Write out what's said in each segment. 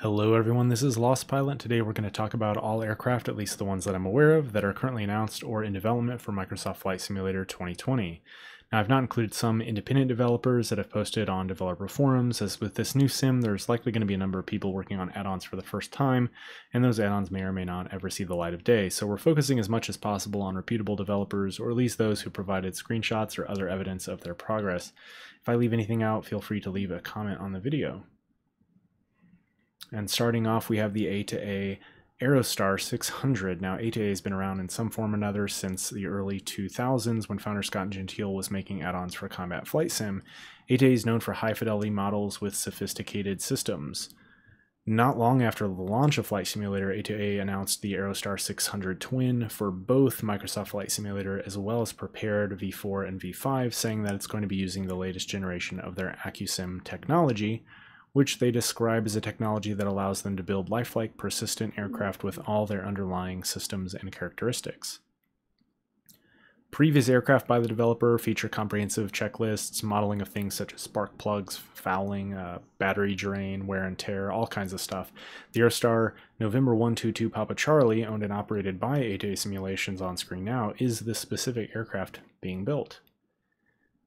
Hello everyone, this is Lost Pilot. Today we're going to talk about all aircraft, at least the ones that I'm aware of, that are currently announced or in development for Microsoft Flight Simulator 2020. Now I've not included some independent developers that have posted on developer forums, as with this new sim there's likely going to be a number of people working on add-ons for the first time, and those add-ons may or may not ever see the light of day. So we're focusing as much as possible on reputable developers, or at least those who provided screenshots or other evidence of their progress. If I leave anything out, feel free to leave a comment on the video. And starting off, we have the A-to-A Aerostar 600. Now, A-to-A has been around in some form or another since the early 2000s when founder Scott Gentile was making add-ons for combat flight sim. A-to-A is known for high-fidelity models with sophisticated systems. Not long after the launch of Flight Simulator, A-to-A announced the Aerostar 600 Twin for both Microsoft Flight Simulator as well as prepared V4 and V5, saying that it's going to be using the latest generation of their AccuSim technology, which they describe as a technology that allows them to build lifelike, persistent aircraft with all their underlying systems and characteristics. Previous aircraft by the developer feature comprehensive checklists, modeling of things such as spark plugs, fouling, battery drain, wear and tear, all kinds of stuff. The Aerostar November 122 Papa Charlie, owned and operated by A-to-A Simulations on screen now, is the specific aircraft being built.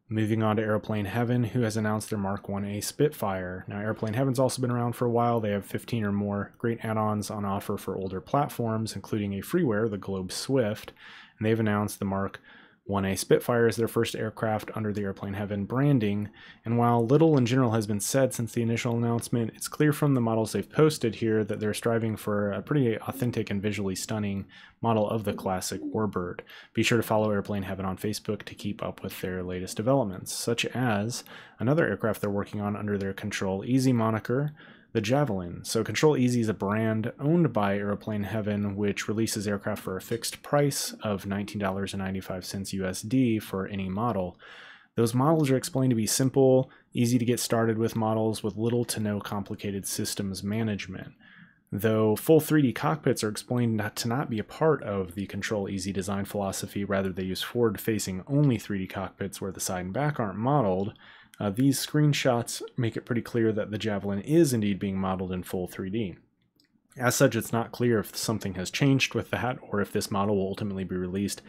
Moving on to Airplane Heaven, who has announced their Mk1A Spitfire. Now, Airplane Heaven's also been around for a while. They have 15 or more great add-ons on offer for older platforms, including a freeware, the Globe Swift, and they've announced the Mk1A Spitfire is their first aircraft under the Airplane Heaven branding. And while little in general has been said since the initial announcement, it's clear from the models they've posted here that they're striving for a pretty authentic and visually stunning model of the classic warbird. Be sure to follow Airplane Heaven on Facebook to keep up with their latest developments, such as another aircraft they're working on under their Control Easy moniker, the Javelin. So Control Easy is a brand owned by Airplane Heaven, which releases aircraft for a fixed price of $19.95 USD for any model. Those models are explained to be simple, easy to get started with models with little to no complicated systems management. Though full 3D cockpits are explained to not be a part of the Control Easy design philosophy, rather they use forward-facing only 3D cockpits where the side and back aren't modeled. These screenshots make it pretty clear that the Javelin is indeed being modeled in full 3D. As such, it's not clear if something has changed with that or if this model will ultimately be released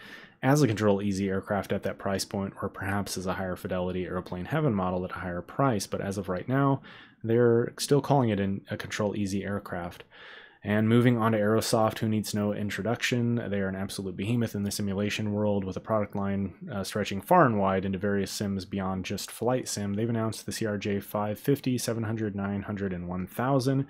as a Control Easy aircraft at that price point, or perhaps as a higher fidelity Airplane Heaven model at a higher price. But as of right now, they're still calling it a Control Easy aircraft. And moving on to Aerosoft, who needs no introduction. They are an absolute behemoth in the simulation world with a product line stretching far and wide into various sims beyond just flight sim. They've announced the CRJ 550, 700, 900, and 1000,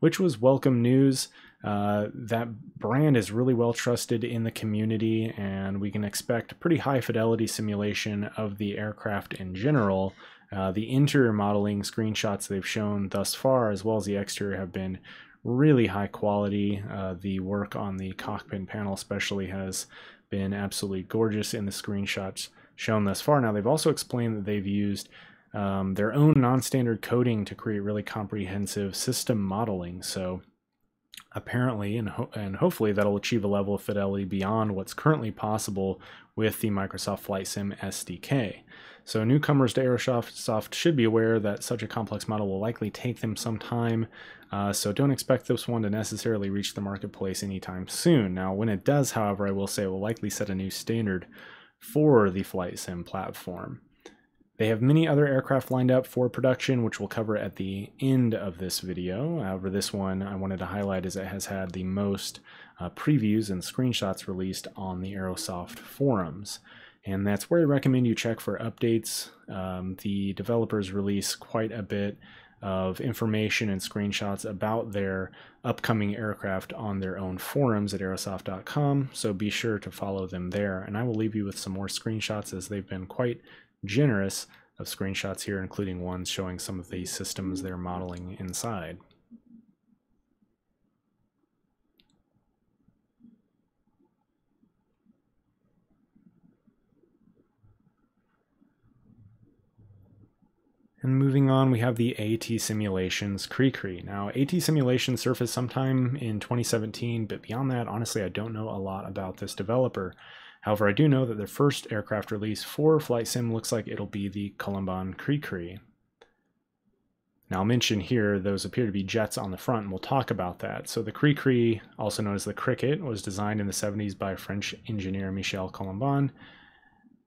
which was welcome news. That brand is really well trusted in the community, and we can expect pretty high fidelity simulation of the aircraft in general. The interior modeling screenshots they've shown thus far, as well as the exterior, have been really high quality. The work on the cockpit panel especially has been absolutely gorgeous in the screenshots shown thus far. Now, they've also explained that they've used their own non-standard coding to create really comprehensive system modeling. So apparently, and hopefully, that'll achieve a level of fidelity beyond what's currently possible with the Microsoft Flight Sim SDK. So newcomers to Aerosoft should be aware that such a complex model will likely take them some time, so don't expect this one to necessarily reach the marketplace anytime soon. Now, when it does, however, I will say it will likely set a new standard for the Flight Sim platform. They have many other aircraft lined up for production, which we'll cover at the end of this video. However, this one I wanted to highlight as it has had the most previews and screenshots released on the Aerosoft forums. And that's where I recommend you check for updates. The developers release quite a bit of information and screenshots about their upcoming aircraft on their own forums at aerosoft.com, so be sure to follow them there. And I will leave you with some more screenshots, as they've been quite generous of screenshots here, including ones showing some of the systems they're modeling inside. And moving on, we have the AT Simulations Cri Cri. Now, AT Simulations surfaced sometime in 2017, but beyond that, honestly, I don't know a lot about this developer. However, I do know that their first aircraft release for Flight Sim looks like it'll be the Colomban Cri Cri. Now I'll mention here those appear to be jets on the front, and we'll talk about that. So the Cri Cri, also known as the Cricket, was designed in the 70s by French engineer Michel Colomban.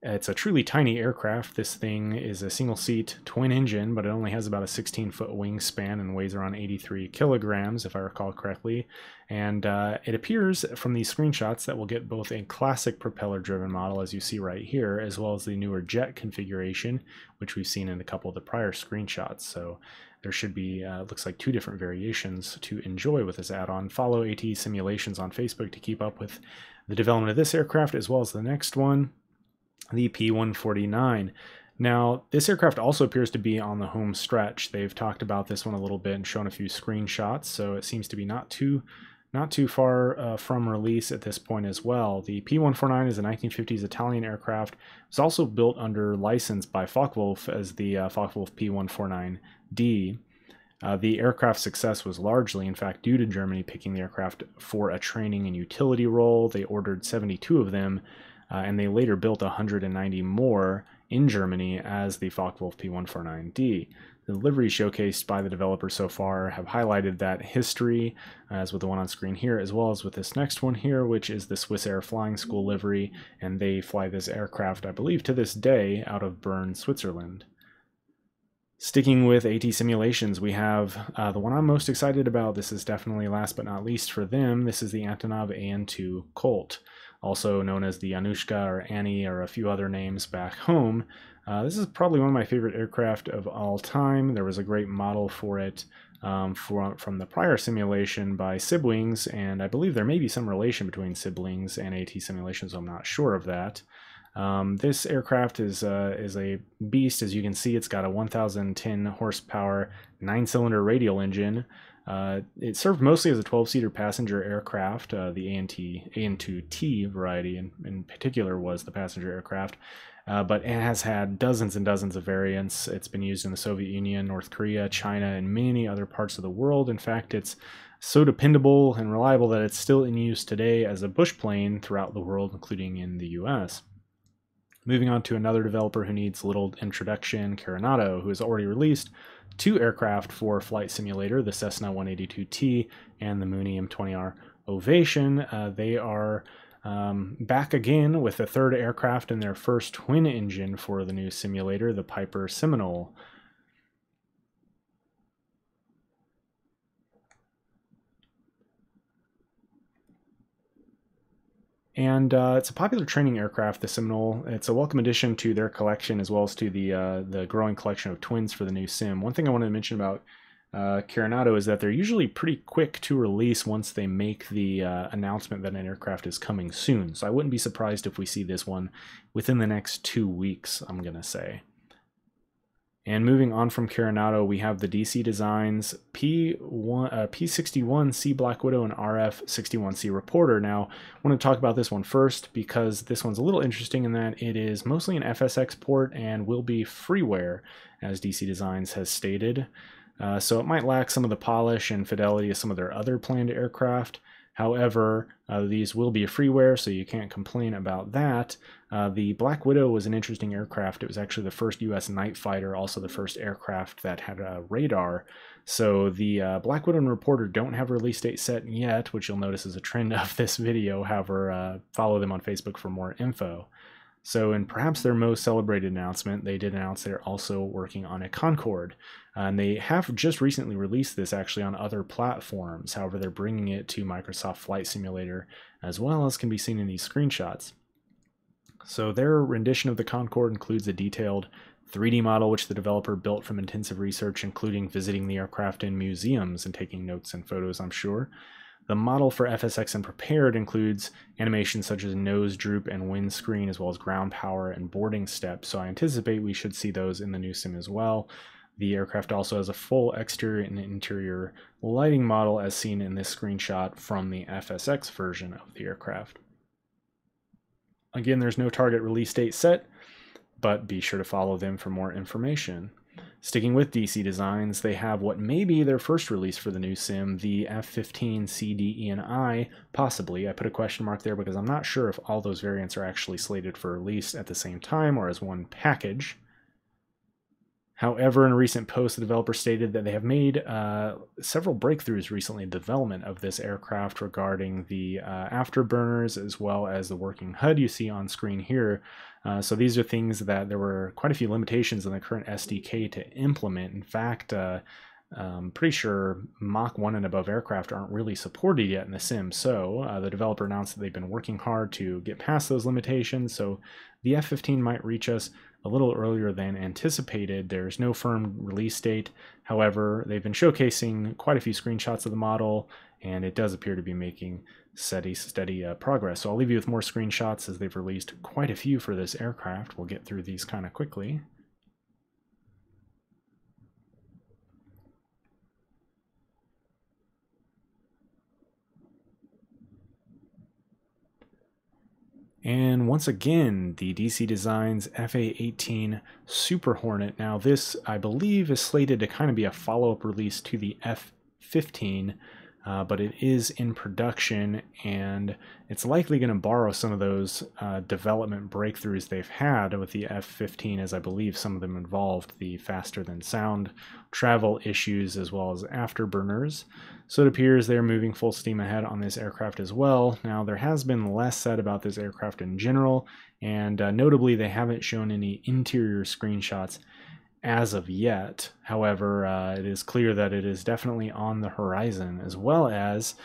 It's a truly tiny aircraft. This thing is a single-seat twin engine, but it only has about a 16-foot wingspan and weighs around 83 kilograms, if I recall correctly. And it appears from these screenshots that we'll get both a classic propeller-driven model, as you see right here, as well as the newer jet configuration, which we've seen in a couple of the prior screenshots. So there should be, looks like, 2 different variations to enjoy with this add-on. Follow AT Simulations on Facebook to keep up with the development of this aircraft, as well as the next one, the P149. Now, this aircraft also appears to be on the home stretch. They've talked about this one a little bit and shown a few screenshots, so it seems to be not too far from release at this point as well. The P149 is a 1950s Italian aircraft. It was also built under license by Focke-Wulf as the Focke-Wulf P149D. The aircraft's success was largely, in fact, due to Germany picking the aircraft for a training and utility role. They ordered 72 of them, and they later built 190 more in Germany as the Focke-Wulf P149D. The liveries showcased by the developer so far have highlighted that history, as with the one on screen here, as well as with this next one here, which is the Swiss Air Flying School livery, and they fly this aircraft, I believe, to this day out of Bern, Switzerland. Sticking with AT Simulations, we have the one I'm most excited about. This is definitely last but not least for them. This is the Antonov AN-2 Colt, also known as the Anushka or Annie or a few other names back home. This is probably one of my favorite aircraft of all time. There was a great model for it from the prior simulation by Siblings, and I believe there may be some relation between Siblings and AT Simulations. I'm not sure of that. This aircraft is a beast. As you can see, it's got a 1,010 horsepower 9-cylinder radial engine. It served mostly as a 12-seater passenger aircraft. The AN-2T variety in particular was the passenger aircraft, but it has had dozens and dozens of variants. It's been used in the Soviet Union, North Korea, China, and many other parts of the world. In fact, it's so dependable and reliable that it's still in use today as a bush plane throughout the world, including in the US. Moving on to another developer who needs little introduction, Coronado, who has already released 2 aircraft for Flight Simulator, the Cessna 182T and the Mooney M20R Ovation. They are back again with a 3rd aircraft in their first twin engine for the new simulator, the Piper Seminole. And it's a popular training aircraft, the Seminole. It's a welcome addition to their collection as well as to the growing collection of twins for the new sim. One thing I wanted to mention about Coronado is that they're usually pretty quick to release once they make the announcement that an aircraft is coming soon. So I wouldn't be surprised if we see this one within the next 2 weeks, I'm going to say. And moving on from Coronado, we have the DC Designs P61C Black Widow and RF61C Reporter. Now, I want to talk about this one first because this one's a little interesting in that it is mostly an FSX port and will be freeware, as DC Designs has stated. So it might lack some of the polish and fidelity of some of their other planned aircraft. However, these will be freeware, so you can't complain about that. The Black Widow was an interesting aircraft. It was actually the first U.S. night fighter, also the first aircraft that had a radar. So the Black Widow and Reporter don't have a release date set yet, which you'll notice is a trend of this video. However, follow them on Facebook for more info. So in perhaps their most celebrated announcement, they did announce they're also working on a Concorde. And they have just recently released this actually on other platforms. However, they're bringing it to Microsoft Flight Simulator as well, as can be seen in these screenshots. So their rendition of the Concorde includes a detailed 3D model which the developer built from intensive research, including visiting the aircraft in museums and taking notes and photos, I'm sure. The model for FSX and Prepared includes animations such as nose droop and windscreen, as well as ground power and boarding steps, so I anticipate we should see those in the new sim as well. The aircraft also has a full exterior and interior lighting model as seen in this screenshot from the FSX version of the aircraft. Again, there's no target release date set, but be sure to follow them for more information. Sticking with DC Designs, they have what may be their first release for the new sim, the F-15C DE&I, possibly. I put a question mark there because I'm not sure if all those variants are actually slated for release at the same time or as one package. However, in a recent post, the developer stated that they have made several breakthroughs recently in development of this aircraft regarding the afterburners as well as the working HUD you see on screen here. So these are things that there were quite a few limitations in the current SDK to implement. In fact, I'm pretty sure Mk1 and above aircraft aren't really supported yet in the sim. So the developer announced that they've been working hard to get past those limitations. So the F-15 might reach us a little earlier than anticipated. There's no firm release date. However, they've been showcasing quite a few screenshots of the model, and it does appear to be making steady progress. So I'll leave you with more screenshots as they've released quite a few for this aircraft. We'll get through these kind of quickly. And once again, the DC Designs FA-18 Super Hornet. Now this, I believe, is slated to kind of be a follow-up release to the F-15, but it is in production, and it's likely going to borrow some of those development breakthroughs they've had with the F-15, as I believe some of them involved the faster-than-sound travel issues as well as afterburners. So it appears they're moving full steam ahead on this aircraft as well. Now, there has been less said about this aircraft in general, and notably, they haven't shown any interior screenshots as of yet. However, it is clear that it is definitely on the horizon, as well as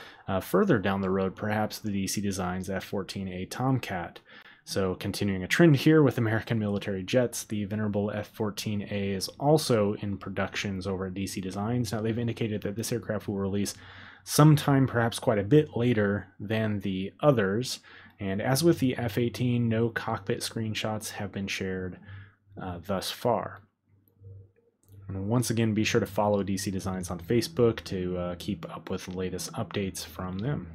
further down the road, perhaps the DC Designs F-14A Tomcat. So continuing a trend here with American military jets, the venerable F-14A is also in productions over at DC Designs. Now they've indicated that this aircraft will release sometime perhaps quite a bit later than the others. And as with the F-18, no cockpit screenshots have been shared thus far. And once again, be sure to follow DC Designs on Facebook to keep up with the latest updates from them.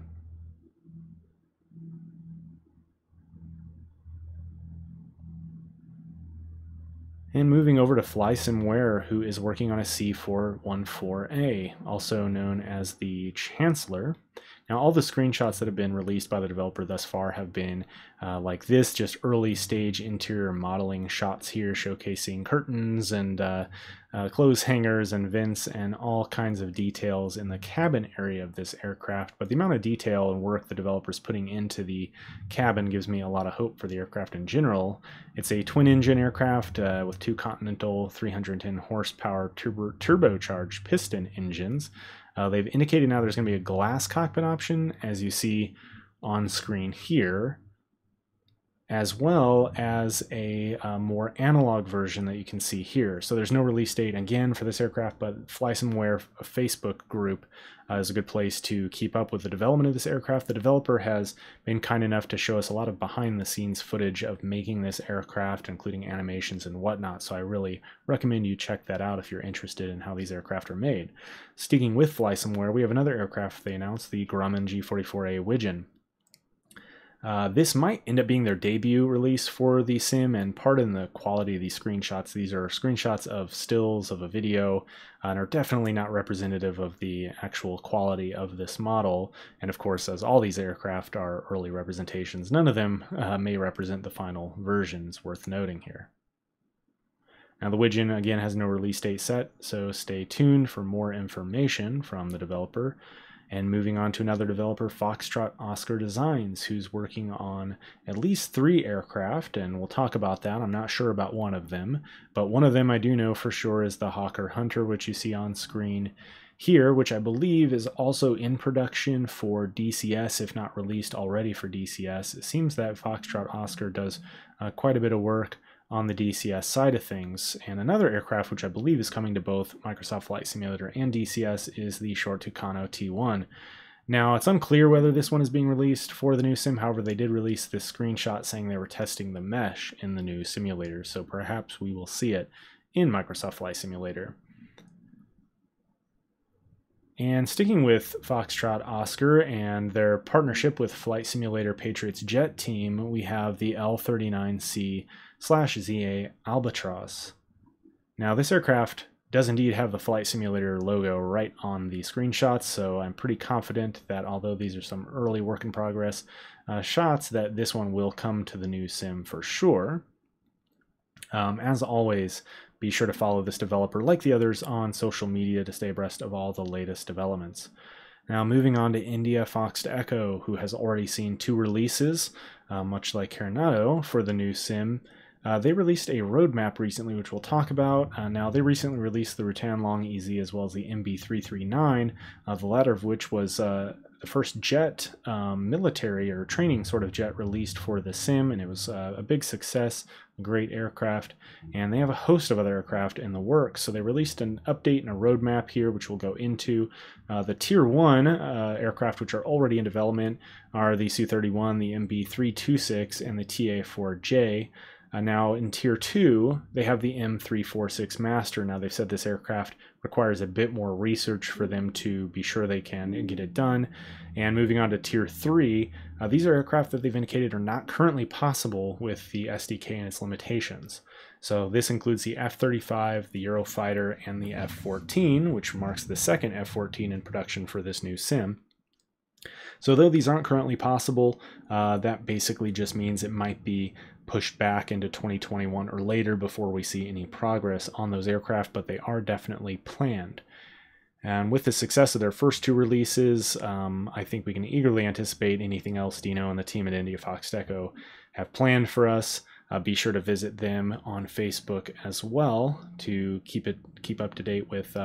And moving over to FlySimWare, who is working on a C414A, also known as the Chancellor. Now, all the screenshots that have been released by the developer thus far have been like this, just early stage interior modeling shots here showcasing curtains and clothes hangers and vents and all kinds of details in the cabin area of this aircraft. But the amount of detail and work the developer's putting into the cabin gives me a lot of hope for the aircraft in general. It's a twin-engine aircraft with two Continental 310 horsepower turbocharged piston engines. They've indicated now there's going to be a glass cockpit option, as you see on screen here, as well as a more analog version that you can see here. So there's no release date again for this aircraft, but FlySimWare Facebook group is a good place to keep up with the development of this aircraft. The developer has been kind enough to show us a lot of behind the scenes footage of making this aircraft, including animations and whatnot. So I really recommend you check that out if you're interested in how these aircraft are made. Sticking with FlySimWare, we have another aircraft they announced, the Grumman G44A Widgeon. This might end up being their debut release for the sim, and pardon the quality of these screenshots. These are screenshots of stills of a video and are definitely not representative of the actual quality of this model. And of course, as all these aircraft are early representations, none of them may represent the final versions, worth noting here. Now the Widgeon again has no release date set, so stay tuned for more information from the developer. And moving on to another developer, Foxtrot Oscar Designs, who's working on at least 3 aircraft, and we'll talk about that. I'm not sure about one of them, but one of them I do know for sure is the Hawker Hunter, which you see on screen here, which I believe is also in production for DCS, if not released already for DCS. It seems that Foxtrot Oscar does quite a bit of work on the DCS side of things. And another aircraft which I believe is coming to both Microsoft Flight Simulator and DCS is the short Tucano T.1. Now, it's unclear whether this one is being released for the new sim. However, they did release this screenshot saying they were testing the mesh in the new simulator, so perhaps we will see it in Microsoft Flight Simulator. And sticking with Foxtrot Oscar and their partnership with Flight Simulator Patriots Jet Team, we have the L39C/ZA Albatros. Now this aircraft does indeed have the Flight Simulator logo right on the screenshots, so I'm pretty confident that although these are some early work in progress shots, that this one will come to the new sim for sure. As always, be sure to follow this developer like the others on social media to stay abreast of all the latest developments. Now moving on to India, Fox to Echo, who has already seen 2 releases, much like Coronado for the new sim. They released a roadmap recently, which we'll talk about. Now, they recently released the Rutan Long Easy as well as the MB339, the latter of which was the first jet, military or training sort of jet released for the sim, and it was a big success, a great aircraft, and they have a host of other aircraft in the works. So they released an update and a roadmap here, which we'll go into. The Tier 1 aircraft, which are already in development, are the Su-31, the MB326, and the TA-4J. Now in Tier 2, they have the M346 Master. Now they've said this aircraft requires a bit more research for them to be sure they can get it done. And moving on to Tier 3, these are aircraft that they've indicated are not currently possible with the SDK and its limitations. So this includes the F-35, the Eurofighter, and the F-14, which marks the second F-14 in production for this new sim. So though these aren't currently possible, that basically just means it might be pushed back into 2021 or later before we see any progress on those aircraft, but they are definitely planned. And with the success of their first 2 releases, I think we can eagerly anticipate anything else Dino and the team at India Fox Echo have planned for us. Be sure to visit them on Facebook as well to keep up to date with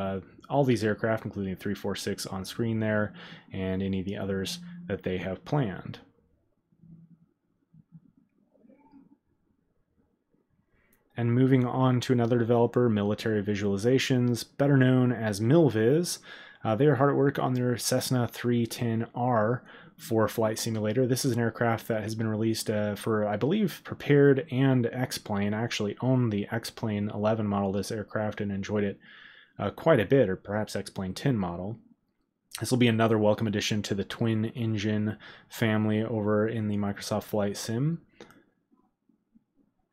all these aircraft, including the 346 on screen there, and any of the others that they have planned. And moving on to another developer, Military Visualizations, better known as Milviz. They are hard at work on their Cessna 310R for flight simulator. This is an aircraft that has been released for, I believe, Prepared and X-Plane. I actually own the X-Plane 11 model of this aircraft and enjoyed it quite a bit, or perhaps X-Plane 10 model. This will be another welcome addition to the twin engine family over in the Microsoft Flight Sim.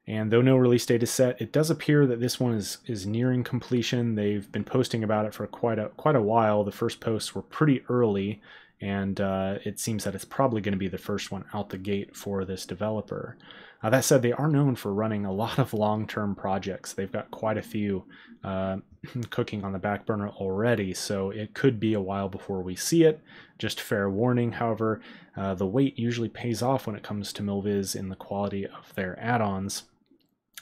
And though no release date is set, it does appear that this one is nearing completion. They've been posting about it for quite a while. The first posts were pretty early, and it seems that it's probably going to be the first one out the gate for this developer. That said, they are known for running a lot of long-term projects. They've got quite a few cooking on the back burner already, so it could be a while before we see it. Just fair warning, however, the wait usually pays off when it comes to Milviz in the quality of their add-ons.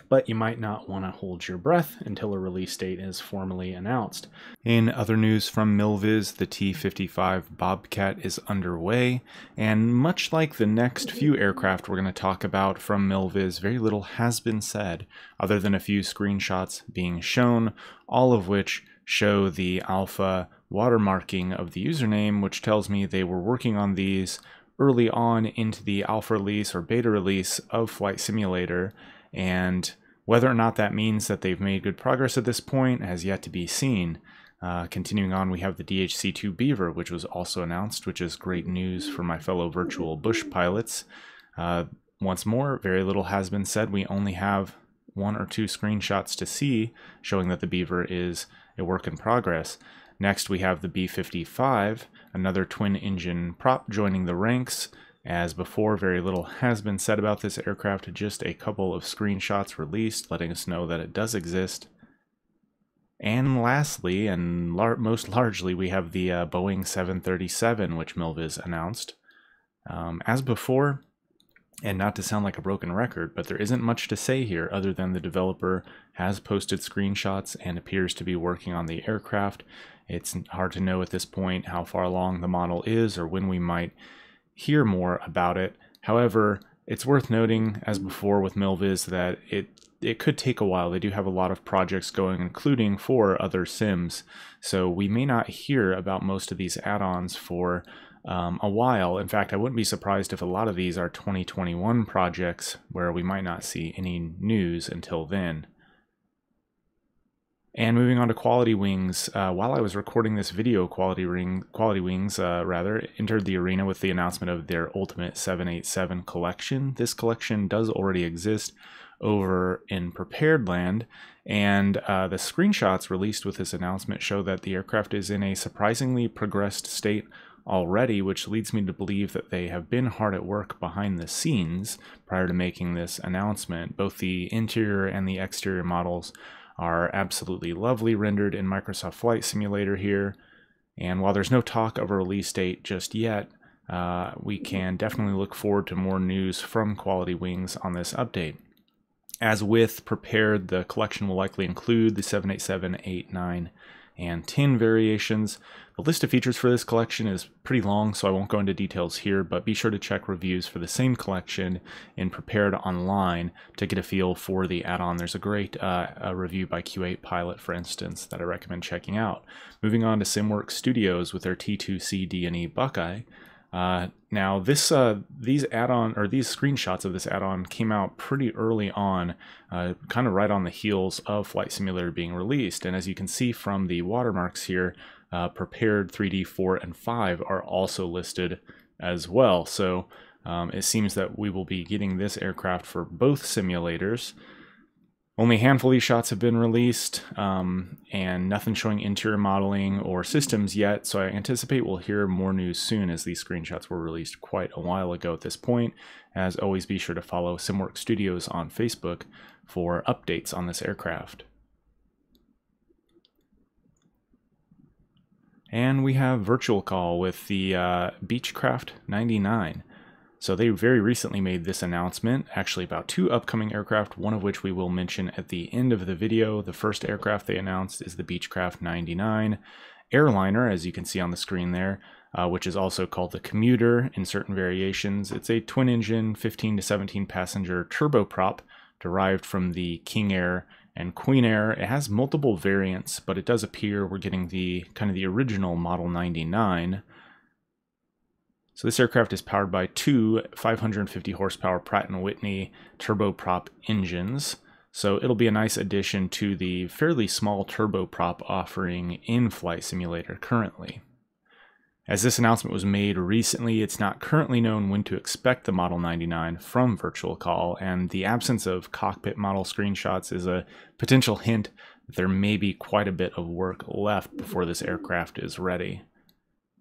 But you might not want to hold your breath until a release date is formally announced. In other news from Milviz, the T-55 Bobcat is underway, and much like the next few aircraft we're going to talk about from Milviz, very little has been said, other than a few screenshots being shown, all of which show the alpha watermarking of the username, which tells me they were working on these early on into the alpha release or beta release of Flight Simulator, and whether or not that means that they've made good progress at this point has yet to be seen. Continuing on, we have the DHC-2 Beaver, which was also announced, which is great news for my fellow virtual bush pilots. Once more, very little has been said. We only have 1 or 2 screenshots to see showing that the Beaver is a work in progress. Next, we have the B-55, another twin-engine prop joining the ranks. As before, very little has been said about this aircraft, just a couple of screenshots released letting us know that it does exist. And lastly, and most largely, we have the Boeing 737, which Milviz announced. As before, and not to sound like a broken record, but there isn't much to say here other than the developer has posted screenshots and appears to be working on the aircraft. It's hard to know at this point how far along the model is or when we might hear more about it. However, it's worth noting, as before with Milviz, that it could take a while. They do have a lot of projects going, including for other sims, so we may not hear about most of these add-ons for a while. In fact, I wouldn't be surprised if a lot of these are 2021 projects where we might not see any news until then. And moving on to Quality Wings, while I was recording this video, Quality Wings entered the arena with the announcement of their Ultimate 787 collection. This collection does already exist over in Prepared Land, and the screenshots released with this announcement show that the aircraft is in a surprisingly progressed state already, which leads me to believe that they have been hard at work behind the scenes prior to making this announcement. Both the interior and the exterior models are absolutely lovely, rendered in Microsoft Flight Simulator here. And while there's no talk of a release date just yet, we can definitely look forward to more news from Quality Wings on this update. As with Prepared, the collection will likely include the 787, 8, 9, and 10 variations. The list of features for this collection is pretty long, so I won't go into details here, but be sure to check reviews for the same collection in Prepared online to get a feel for the add-on. There's a great review by Q8 Pilot, for instance, that I recommend checking out. Moving on to SimWorks Studios with their T2C D&E Buckeye. Now these screenshots of this add-on came out pretty early on, kind of right on the heels of Flight Simulator being released, and as you can see from the watermarks here, Prepared 3D 4 and 5 are also listed as well. So it seems that we will be getting this aircraft for both simulators. Only a handful of these shots have been released, and nothing showing interior modeling or systems yet, so I anticipate we'll hear more news soon, as these screenshots were released quite a while ago at this point. As always, be sure to follow SimWorks Studios on Facebook for updates on this aircraft. And we have Virtual Call with the Beechcraft 99. So they very recently made this announcement, actually about 2 upcoming aircraft, one of which we will mention at the end of the video. The first aircraft they announced is the Beechcraft 99 airliner, as you can see on the screen there, which is also called the Commuter in certain variations. It's a twin-engine, 15 to 17 passenger turboprop derived from the King Air and Queen Air. It has multiple variants, but it does appear we're getting the kind of the original Model 99. So this aircraft is powered by 2 550 horsepower Pratt & Whitney turboprop engines. So it'll be a nice addition to the fairly small turboprop offering in Flight Simulator currently. As this announcement was made recently, it's not currently known when to expect the Model 99 from Virtual Call, and the absence of cockpit model screenshots is a potential hint that there may be quite a bit of work left before this aircraft is ready.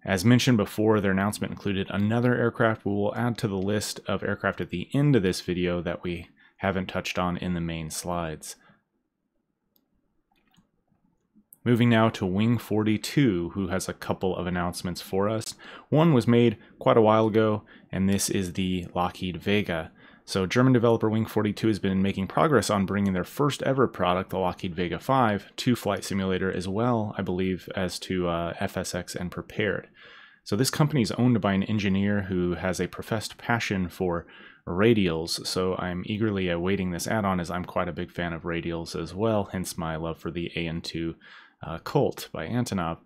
As mentioned before, their announcement included another aircraft we will add to the list of aircraft at the end of this video that we haven't touched on in the main slides. Moving now to Wing 42, who has a couple of announcements for us. One was made quite a while ago, and this is the Lockheed Vega. So German developer Wing 42 has been making progress on bringing their first ever product, the Lockheed Vega 5, to Flight Simulator as well, I believe, as to FSX and Prepared. So this company is owned by an engineer who has a professed passion for radials, so I'm eagerly awaiting this add-on, as I'm quite a big fan of radials as well, hence my love for the AN-2 Colt by Antonov.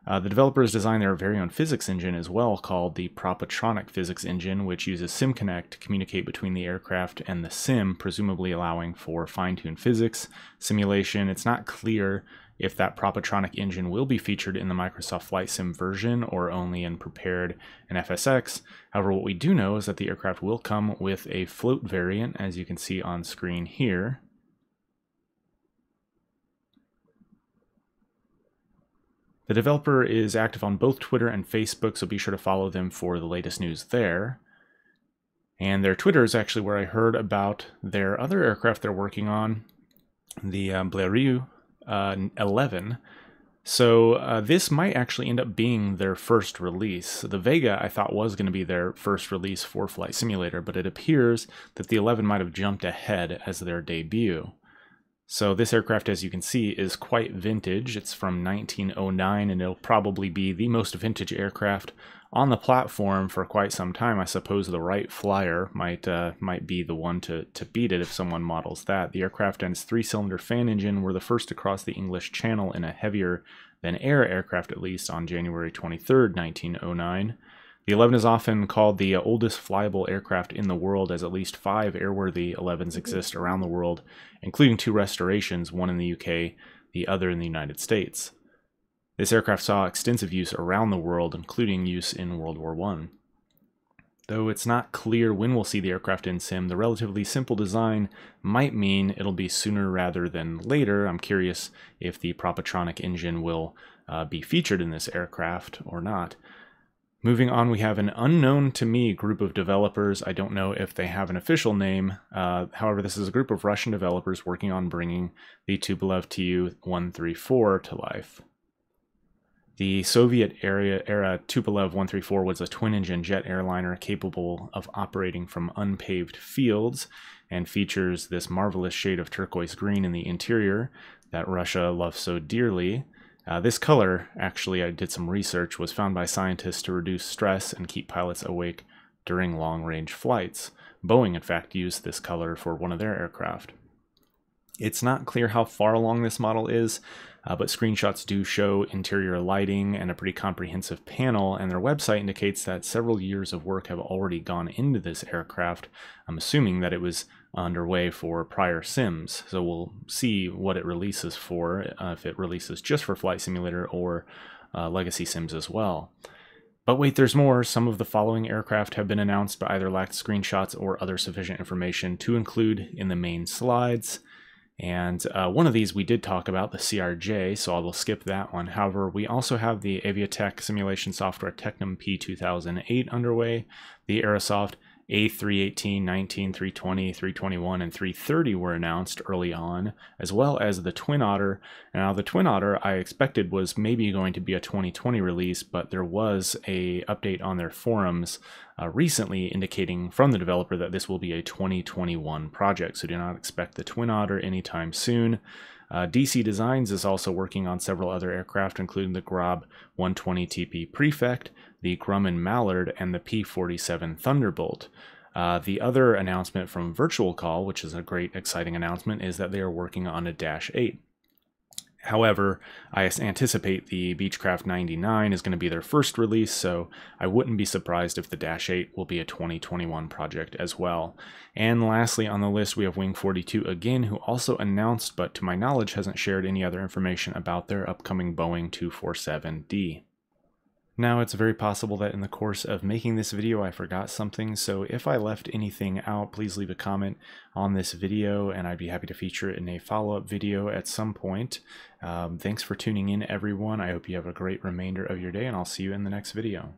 The developers designed their very own physics engine as well, called the Propatronic Physics Engine, which uses SimConnect to communicate between the aircraft and the sim, presumably allowing for fine-tuned physics simulation. It's not clear if that Propatronic engine will be featured in the Microsoft Flight Sim version or only in Prepared and FSX. However, what we do know is that the aircraft will come with a float variant, as you can see on screen here. The developer is active on both Twitter and Facebook, so be sure to follow them for the latest news there. And their Twitter is actually where I heard about their other aircraft they're working on, the Bleirot XI. So this might actually end up being their first release. The Vega, I thought, was going to be their first release for Flight Simulator, but it appears that the 11 might have jumped ahead as their debut. So this aircraft, as you can see, is quite vintage. It's from 1909, and it'll probably be the most vintage aircraft on the platform for quite some time. I suppose the Wright Flyer might be the one to beat it if someone models that. The aircraft and its 3-cylinder fan engine were the first to cross the English Channel in a heavier-than-air aircraft, at least, on January 23rd, 1909. The 11 is often called the oldest flyable aircraft in the world, as at least 5 airworthy 11s exist around the world, including 2 restorations, one in the UK, the other in the United States. This aircraft saw extensive use around the world, including use in World War I. Though it's not clear when we'll see the aircraft in sim, the relatively simple design might mean it'll be sooner rather than later. I'm curious if the Propatronic engine will be featured in this aircraft or not. Moving on, we have an unknown to me group of developers. I don't know if they have an official name. However, this is a group of Russian developers working on bringing the Tupolev Tu-134 to life. The Soviet era Tupolev 134 was a twin-engine jet airliner capable of operating from unpaved fields and features this marvelous shade of turquoise green in the interior that Russia loves so dearly. This color, actually, I did some research, was found by scientists to reduce stress and keep pilots awake during long-range flights. Boeing, in fact, used this color for one of their aircraft. It's not clear how far along this model is, but screenshots do show interior lighting and a pretty comprehensive panel, and their website indicates that several years of work have already gone into this aircraft. I'm assuming that it was underway for prior sims, so we'll see what it releases for, if it releases just for Flight Simulator or legacy sims as well. But wait, there's more. Some of the following aircraft have been announced but either lacked screenshots or other sufficient information to include in the main slides. And one of these we did talk about, the CRJ, so I will skip that one. However, we also have the Aviatech simulation software Technum P2008 underway, the Aerosoft A318, 19, 320, 321, and 330 were announced early on, as well as the Twin Otter. Now, the Twin Otter I expected was maybe going to be a 2020 release, but there was a update on their forums recently indicating from the developer that this will be a 2021 project, so do not expect the Twin Otter anytime soon. DC Designs is also working on several other aircraft, including the Grob 120 TP Prefect, the Grumman Mallard, and the P-47 Thunderbolt. The other announcement from Virtual Call, which is a great, exciting announcement, is that they are working on a Dash 8. However, I anticipate the Beechcraft 99 is going to be their first release, so I wouldn't be surprised if the Dash 8 will be a 2021 project as well. And lastly on the list, we have Wing 42 again, who also announced, but to my knowledge hasn't shared any other information about their upcoming Boeing 247D. Now, it's very possible that in the course of making this video I forgot something, so if I left anything out, please leave a comment on this video and I'd be happy to feature it in a follow-up video at some point. Thanks for tuning in, everyone. I hope you have a great remainder of your day, and I'll see you in the next video.